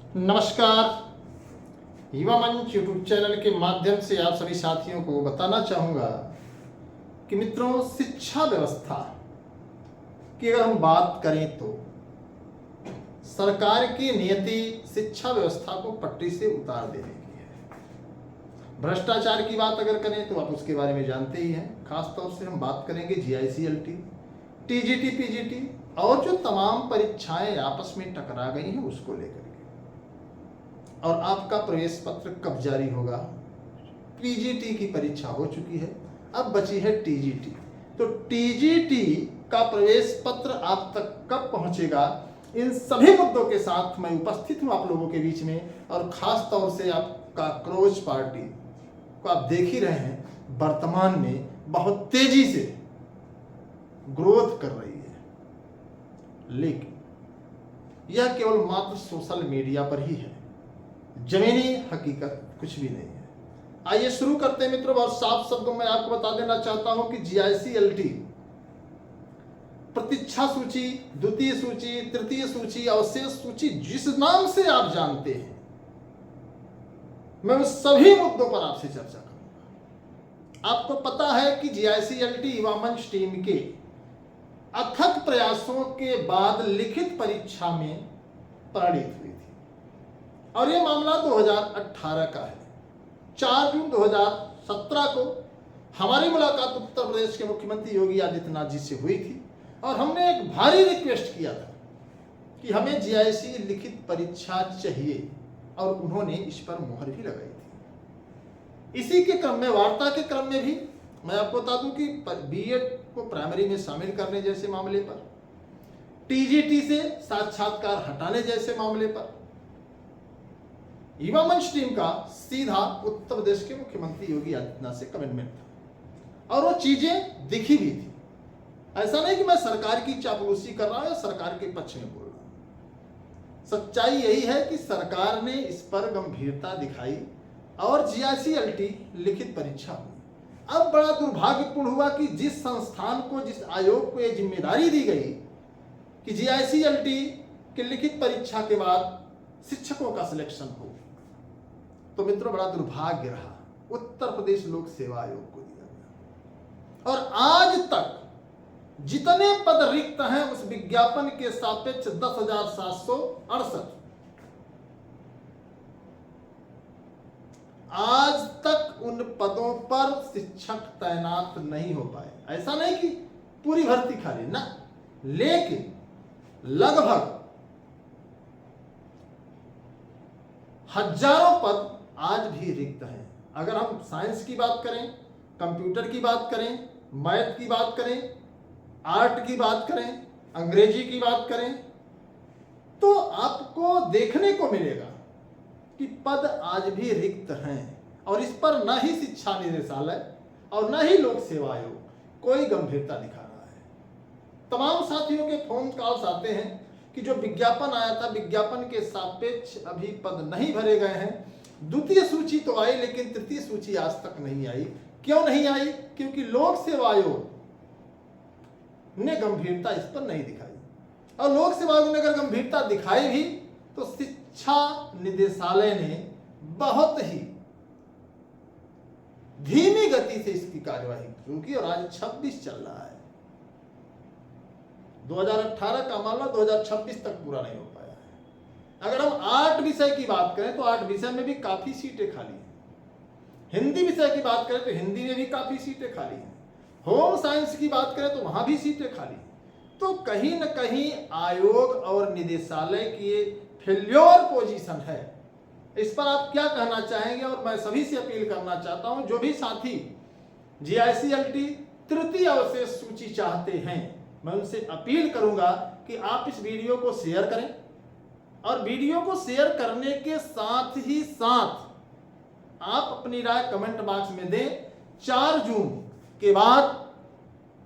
नमस्कार। युवा मंच यूट्यूब चैनल के माध्यम से आप सभी साथियों को बताना चाहूँगा कि मित्रों, शिक्षा व्यवस्था की अगर हम बात करें तो सरकार की नियति शिक्षा व्यवस्था को पटरी से उतार देने की है। भ्रष्टाचार की बात अगर करें तो आप उसके बारे में जानते ही हैं। खास तौर से हम बात करेंगे जीआईसीएलटी, टीजीटी, पीजीटी और जो तमाम परीक्षाएं आपस में टकरा गई हैं उसको लेकर के। और आपका प्रवेश पत्र कब जारी होगा? पीजीटी की परीक्षा हो चुकी है, अब बची है टीजीटी। तो टीजीटी का प्रवेश पत्र आप तक कब पहुंचेगा, इन सभी मुद्दों के साथ मैं उपस्थित हूं आप लोगों के बीच में। और खास तौर से आपका क्रोच पार्टी को आप देख ही रहे हैं, वर्तमान में बहुत तेजी से ग्रोथ कर रही है, लेकिन यह केवल मात्र सोशल मीडिया पर ही है, जमीनी हकीकत कुछ भी नहीं है। आइए शुरू करते हैं मित्रों। और साफ शब्दों में आपको बता देना चाहता हूं कि जीआईसीएलटी प्रतीक्षा सूची, द्वितीय सूची, तृतीय सूची, अवशेष सूची, जिस नाम से आप जानते हैं, मैं उस सभी मुद्दों पर आपसे चर्चा करूंगा। आपको पता है कि जीआईसीएलटी युवा मंच टीम के अथक प्रयासों के बाद लिखित परीक्षा में परिणित हुई थी और यह मामला 2018 का है। 4 जून 2017 को हमारी मुलाकात उत्तर प्रदेश के मुख्यमंत्री योगी आदित्यनाथ जी से हुई थी और हमने एक भारी रिक्वेस्ट किया था कि हमें जीआईसी लिखित परीक्षा चाहिए और उन्होंने इस पर मोहर भी लगाई थी। इसी के क्रम में, वार्ता के क्रम में भी मैं आपको बता दूं कि बीएड को प्राइमरी में शामिल करने जैसे मामले पर, टीजीटी से साक्षात्कार हटाने जैसे मामले पर युवा मंच टीम का सीधा उत्तर प्रदेश के मुख्यमंत्री योगी आदित्यनाथ से कमिटमेंट था और वो चीजें दिखी भी थी। ऐसा नहीं कि मैं सरकार की चापलूसी कर रहा हूं या सरकार के पक्ष में बोल रहा हूं। सच्चाई यही है कि सरकार ने इस पर गंभीरता दिखाई और जीआईसीएलटी लिखित परीक्षा हुई। अब बड़ा दुर्भाग्यपूर्ण हुआ कि जिस संस्थान को, जिस आयोग को यह जिम्मेदारी दी गई कि जीआईसीएलटी की लिखित परीक्षा के बाद शिक्षकों का सिलेक्शन हो, तो मित्रों बड़ा दुर्भाग्य रहा, उत्तर प्रदेश लोक सेवा आयोग को दिया गया। और आज तक जितने पद रिक्त हैं उस विज्ञापन के सापेक्ष 10,768, आज तक उन पदों पर शिक्षक तैनात नहीं हो पाए। ऐसा नहीं कि पूरी भर्ती खाली ना, लेकिन लगभग हजारों पद आज भी रिक्त हैं। अगर हम साइंस की बात करें, कंप्यूटर की बात करें, मैथ की बात करें, आर्ट की बात करें, अंग्रेजी की बात करें, तो आपको देखने को मिलेगा कि पद आज भी रिक्त हैं और इस पर न ही शिक्षा निदेशालय और न ही लोक सेवा आयोग कोई गंभीरता दिखा रहा है। तमाम साथियों के फोन कॉल्स आते हैं कि जो विज्ञापन आया था, विज्ञापन के सापेक्ष अभी पद नहीं भरे गए हैं। द्वितीय सूची तो आई लेकिन तृतीय सूची आज तक नहीं आई। क्यों नहीं आई? क्योंकि लोक सेवा आयोग ने गंभीरता इस पर नहीं दिखाई। और लोक सेवा आयोग ने अगर गंभीरता दिखाई भी तो शिक्षा निदेशालय ने बहुत ही धीमी गति से इसकी कार्यवाही शुरू की और आज 26 चल रहा है। 2018 का मामला 2026 तक पूरा नहीं हो पाया है। अगर हम 8 विषय की बात करें तो 8 विषय में भी काफी सीटें खाली हैं। हिंदी विषय की बात करें तो हिंदी में भी काफी सीटें खाली हैं। होम साइंस की बात करें तो वहां भी सीटें खाली हैं। तो कहीं न कहीं आयोग और निदेशालय की फेल्योर पोजीशन है। इस पर आप क्या कहना चाहेंगे? और मैं सभी से अपील करना चाहता हूं, जो भी साथी जीआईसीएलटी तृतीय अवशेष सूची चाहते हैं, मैं उनसे अपील करूंगा कि आप इस वीडियो को शेयर करें और वीडियो को शेयर करने के साथ ही साथ आप अपनी राय कमेंट बॉक्स में दें। 4 जून के बाद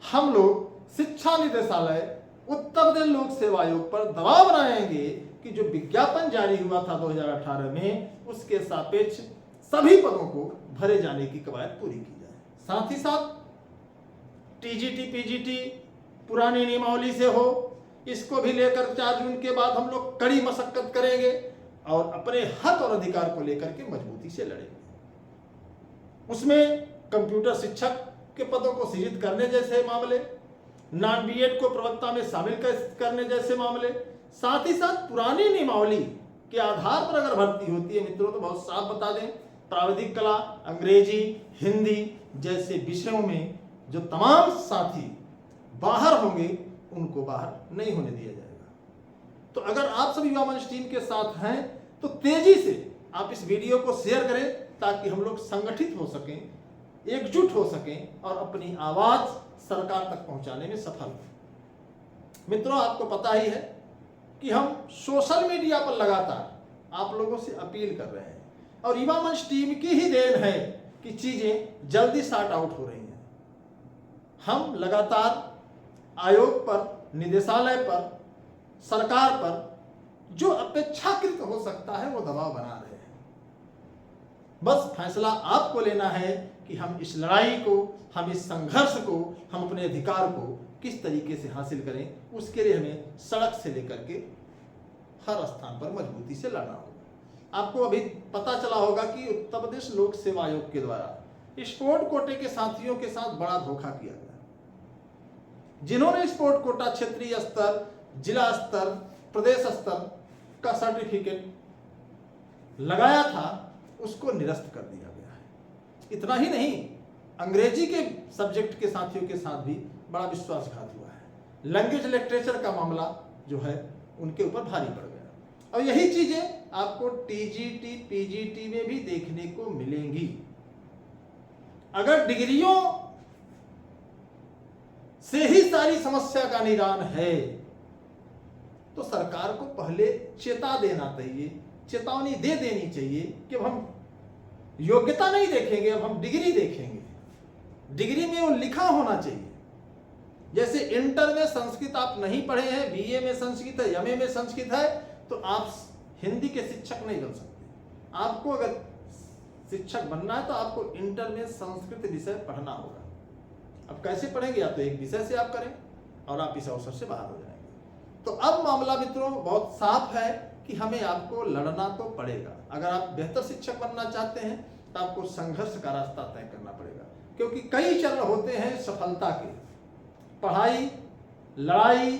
हम लोग शिक्षा निदेशालय, उत्तर प्रदेश लोक सेवा आयोग पर दबाव बनाएंगे कि जो विज्ञापन जारी हुआ था 2018 में, उसके सापेक्ष सभी पदों को भरे जाने की कवायद पूरी की जाए। साथ ही साथ टीजीटी, पीजीटी पुरानी नियमावली से हो, इसको भी लेकर 4 जून के बाद हम लोग कड़ी मशक्कत करेंगे और अपने हक और अधिकार को लेकर के मजबूती से लड़ेंगे। उसमें कंप्यूटर शिक्षक के पदों को सृजित करने जैसे मामले, नॉन बीएड को प्रवक्ता में शामिल करने जैसे मामले, साथ ही साथ पुरानी नियमावली के आधार पर अगर भर्ती होती है मित्रों तो बहुत साफ बता दें, प्राविधिक कला, अंग्रेजी, हिंदी जैसे विषयों में जो तमाम साथी बाहर होंगे उनको बाहर नहीं होने दिया जाएगा। तो अगर आप सभी युवा मंच टीम के साथ हैं तो तेजी से आप इस वीडियो को शेयर करें ताकि हम लोग संगठित हो सकें, एकजुट हो सकें और अपनी आवाज सरकार तक पहुंचाने में सफल हों। मित्रों, आपको पता ही है कि हम सोशल मीडिया पर लगातार आप लोगों से अपील कर रहे हैं और युवा मंच टीम की ही देन है कि चीजें जल्दी सॉर्ट आउट हो रही हैं। हम लगातार आयोग पर, निदेशालय पर, सरकार पर जो अपेक्षाकृत हो सकता है वो दबाव बना रहे हैं। बस फैसला आपको लेना है कि हम इस लड़ाई को, हम इस संघर्ष को, हम अपने अधिकार को किस तरीके से हासिल करें। उसके लिए हमें सड़क से लेकर के हर स्थान पर मजबूती से लड़ना होगा। आपको अभी पता चला होगा कि उत्तर प्रदेश लोक सेवा आयोग के द्वारा स्पोर्ट कोटे के साथियों के साथ बड़ा धोखा किया गया। जिन्होंने स्पोर्ट कोटा क्षेत्रीय स्तर, जिला स्तर, प्रदेश स्तर का सर्टिफिकेट लगाया था उसको निरस्त कर दिया गया है। इतना ही नहीं, अंग्रेजी के सब्जेक्ट के साथियों के साथ भी बड़ा विश्वासघात हुआ है। लैंग्वेज लिटरेचर का मामला जो है उनके ऊपर भारी पड़ गया। और यही चीजें आपको टीजीटी, पीजीटी में भी देखने को मिलेंगी। अगर डिग्रियों से ही सारी समस्या का निदान है तो सरकार को पहले चेता देना चाहिए, चेतावनी दे देनी चाहिए कि अब हम योग्यता नहीं देखेंगे, अब हम डिग्री देखेंगे। डिग्री में वो लिखा होना चाहिए। जैसे इंटर में संस्कृत आप नहीं पढ़े हैं, बीए में संस्कृत है, एमए में संस्कृत है, तो आप हिंदी के शिक्षक नहीं बन सकते। आपको अगर शिक्षक बनना है तो आपको इंटर में संस्कृत विषय पढ़ना होगा। अब कैसे पढ़ेंगे? या तो एक विषय से आप करें और आप इस अवसर से बाहर हो जाएंगे। तो अब मामला मित्रों बहुत साफ है कि हमें आपको लड़ना तो पड़ेगा। अगर आप बेहतर शिक्षक बनना चाहते हैं तो आपको संघर्ष का रास्ता तय करना पड़ेगा, क्योंकि कई चरण होते हैं सफलता के। पढ़ाई, लड़ाई,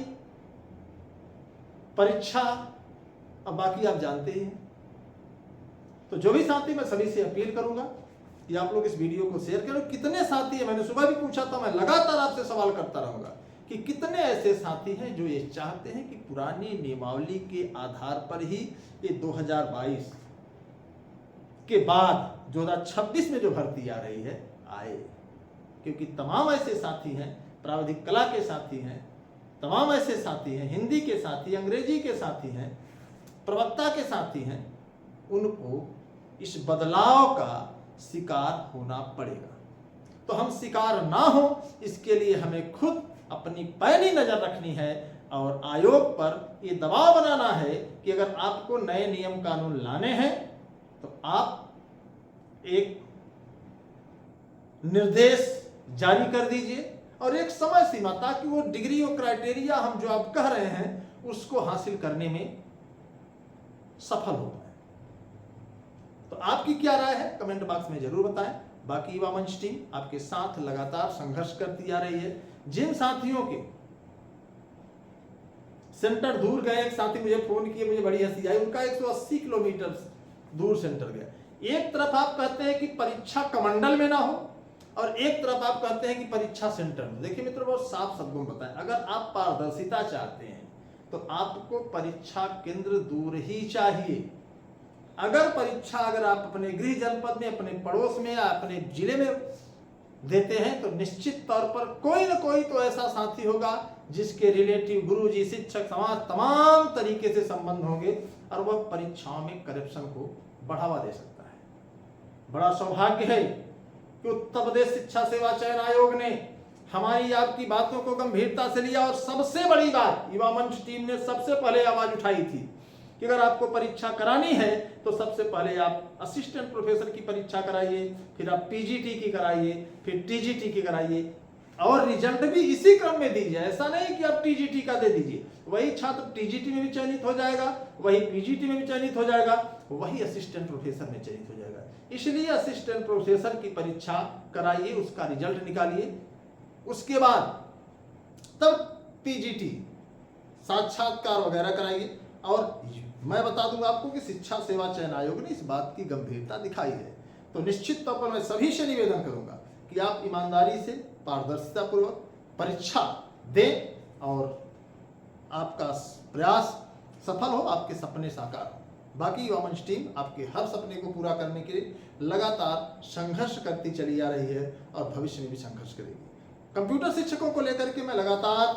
परीक्षा, अब बाकी आप जानते ही हैं। तो जो भी साथी, मैं सभी से अपील करूंगा कि आप लोग इस वीडियो को शेयर करें। कितने साथी हैं, मैंने सुबह भी पूछा था, मैं लगातार आपसे सवाल करता रहूंगा कि कितने ऐसे साथी हैं जो ये चाहते हैं कि पुरानी नियमावली के आधार पर ही ये 2022 के बाद 2026 में जो भर्ती आ रही है आए। क्योंकि तमाम ऐसे साथी हैं, प्राविधिक कला के साथी हैं, तमाम ऐसे साथी हैं, हिंदी के साथी, अंग्रेजी के साथी हैं, प्रवक्ता के साथी हैं, उनको इस बदलाव का शिकार होना पड़ेगा। तो हम शिकार ना हो इसके लिए हमें खुद अपनी पैनी नजर रखनी है और आयोग पर ये दबाव बनाना है कि अगर आपको नए नियम कानून लाने हैं तो आप एक निर्देश जारी कर दीजिए और एक समय सीमा, ताकि वो डिग्री और क्राइटेरिया हम जो आप कह रहे हैं उसको हासिल करने में सफल हो पाए। तो आपकी क्या राय है कमेंट बॉक्स में जरूर बताएं। बाकी युवा मंच टीम आपके साथ लगातार संघर्ष करती आ रही है। जिन साथियों के सेंटर दूर गए, एक साथी मुझे फोन किए, मुझे बड़ी हंसी आई, उनका 180 किलोमीटर दूर सेंटर गया। एक तरफ आप कहते हैं कि परीक्षा कमंडल में ना हो और एक तरफ आप कहते हैं कि परीक्षा सेंटर में। देखिए मित्रों, बहुत साफ शब्दों में बताएं, अगर आप पारदर्शिता चाहते हैं तो आपको परीक्षा केंद्र दूर ही चाहिए। अगर आप अपने गृह जनपद में, अपने पड़ोस में या अपने जिले में देते हैं तो निश्चित तौर पर कोई ना कोई तो ऐसा साथी होगा जिसके रिलेटिव, गुरुजी, शिक्षक, समाज तमाम तरीके से संबंध होंगे और वह परीक्षाओं में करप्शन को बढ़ावा दे सकता है। बड़ा सौभाग्य है कि उत्तर प्रदेश शिक्षा सेवा चयन आयोग ने हमारी आपकी बातों को गंभीरता से लिया और सबसे बड़ी बात, युवा मंच टीम ने सबसे पहले आवाज उठाई थी कि अगर आपको परीक्षा करानी है तो सबसे पहले आप असिस्टेंट प्रोफेसर की परीक्षा कराइए, फिर आप पीजीटी की कराइए, फिर टीजीटी की कराइए। और रिजल्ट भी इसी क्रम में दीजिए। ऐसा नहीं कि आप टीजीटी का दे दीजिए, वही छात्र टीजीटी में भी चयनित हो जाएगा, वही पीजीटी में भी चयनित हो जाएगा, वही असिस्टेंट प्रोफेसर में चयनित हो जाएगा। इसलिए असिस्टेंट प्रोफेसर की परीक्षा कराइए, उसका रिजल्ट निकालिए, उसके बाद तब पीजीटी साक्षात्कार वगैरह कराइए। और मैं बता दूंगा आपको कि शिक्षा सेवा चयन आयोग ने इस बात की गंभीरता दिखाई है। तो निश्चित तौर पर मैं सभी से निवेदन करूंगा कि आप ईमानदारी से पारदर्शिता पूर्वक परीक्षा दें और आपका प्रयास सफल हो, आपके सपने साकार हो। बाकी युवा मंच टीम आपके हर सपने को पूरा करने के लिए लगातार संघर्ष करती चली आ रही है और भविष्य में भी संघर्ष करेगी। कंप्यूटर शिक्षकों को लेकर के मैं लगातार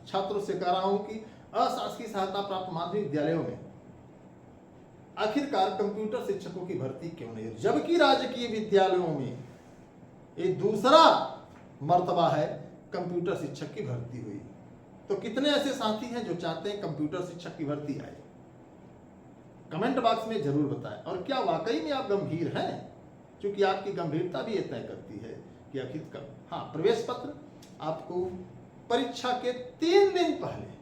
छात्रों से कह रहा हूं कि अशासकीय सहायता प्राप्त माध्यमिक विद्यालयों में आखिरकार कंप्यूटर शिक्षकों की भर्ती क्यों नहीं हो, जबकि राजकीय विद्यालयों में ये दूसरा मर्तबा है कंप्यूटर शिक्षक की भर्ती हुई। तो कितने ऐसे साथी हैं जो चाहते हैं कंप्यूटर शिक्षक की भर्ती आए? कमेंट बॉक्स में जरूर बताएं। और क्या वाकई में आप गंभीर हैं? क्योंकि आपकी गंभीरता भी ये तय करती है कि आखिर कब। हाँ, प्रवेश पत्र आपको परीक्षा के 3 दिन पहले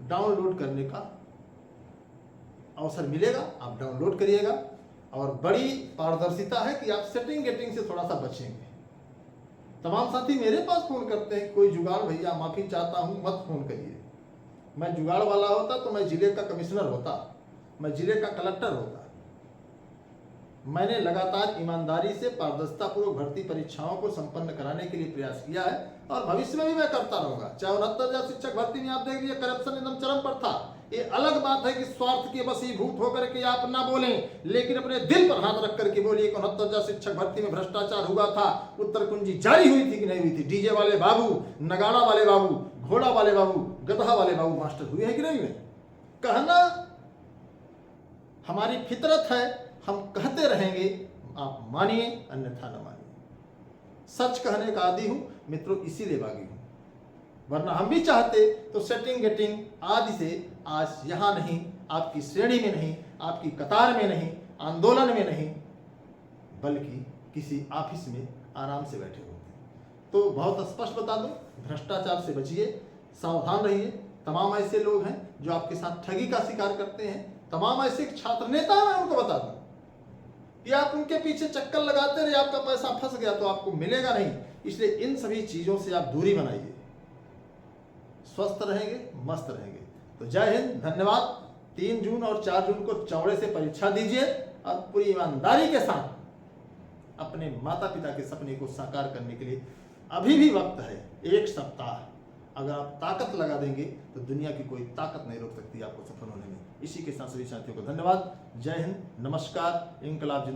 डाउनलोड करने का अवसर मिलेगा। आप डाउनलोड करिएगा और बड़ी पारदर्शिता है कि आप सेटिंग गेटिंग से थोड़ा सा बचेंगे। तमाम साथी मेरे पास फोन करते हैं, कोई जुगाड़ भैया माफी चाहता हूं, मत फोन करिए। मैं जुगाड़ वाला होता तो मैं जिले का कमिश्नर होता, मैं जिले का कलेक्टर होता। मैंने लगातार ईमानदारी से पारदर्शिता पूर्वक भर्ती परीक्षाओं को संपन्न कराने के लिए प्रयास किया है और भविष्य में भी मैं करता रहूंगा। चाहे 69,000 शिक्षक भर्ती में आप देख लीजिए, करप्शन एकदम चरम पर था। ये अलग बात है कि स्वार्थ के वशीभूत होकर के आप ना बोलें, लेकिन अपने दिल पर हाथ रख करके बोलिए। 69,000 शिक्षक भर्ती में भ्रष्टाचार हुआ था, उत्तर कुंजी जारी हुई थी कि नहीं हुई थी? डीजे वाले बाबू, नगाड़ा वाले बाबू, घोड़ा वाले बाबू, गधा वाले बाबू मास्टर हुए है कि नहीं हुए? कहना हमारी फितरत है, हम कहते रहेंगे, आप मानिए अन्यथा न मानिए। सच कहने का आदी हूं मित्रों, इसीलिए बागी हूं, वरना हम भी चाहते तो सेटिंग गेटिंग आदि से आज यहां नहीं, आपकी श्रेणी में नहीं, आपकी कतार में नहीं, आंदोलन में नहीं, बल्कि किसी ऑफिस में आराम से बैठे होते। तो बहुत स्पष्ट बता दूं, भ्रष्टाचार से बचिए, सावधान रहिए। तमाम ऐसे लोग हैं जो आपके साथ ठगी का शिकार करते हैं, तमाम ऐसे छात्र नेता मैं उनको बता दूं कि आप उनके पीछे चक्कर लगाते रहे, आपका पैसा फंस गया तो आपको मिलेगा नहीं। इसलिए इन सभी चीजों से आप दूरी बनाइए, स्वस्थ रहेंगे, मस्त रहेंगे। तो जय हिंद, धन्यवाद। 3 जून और 4 जून को चौड़े से परीक्षा दीजिए और पूरी ईमानदारी के साथ अपने माता पिता के सपने को साकार करने के लिए अभी भी वक्त है। 1 सप्ताह अगर आप ताकत लगा देंगे तो दुनिया की कोई ताकत नहीं रोक सकती आपको सफल होने में। इसी के साथ सभी साथियों को धन्यवाद। जय हिंद, नमस्कार, इंकलाब जिंदाबाद।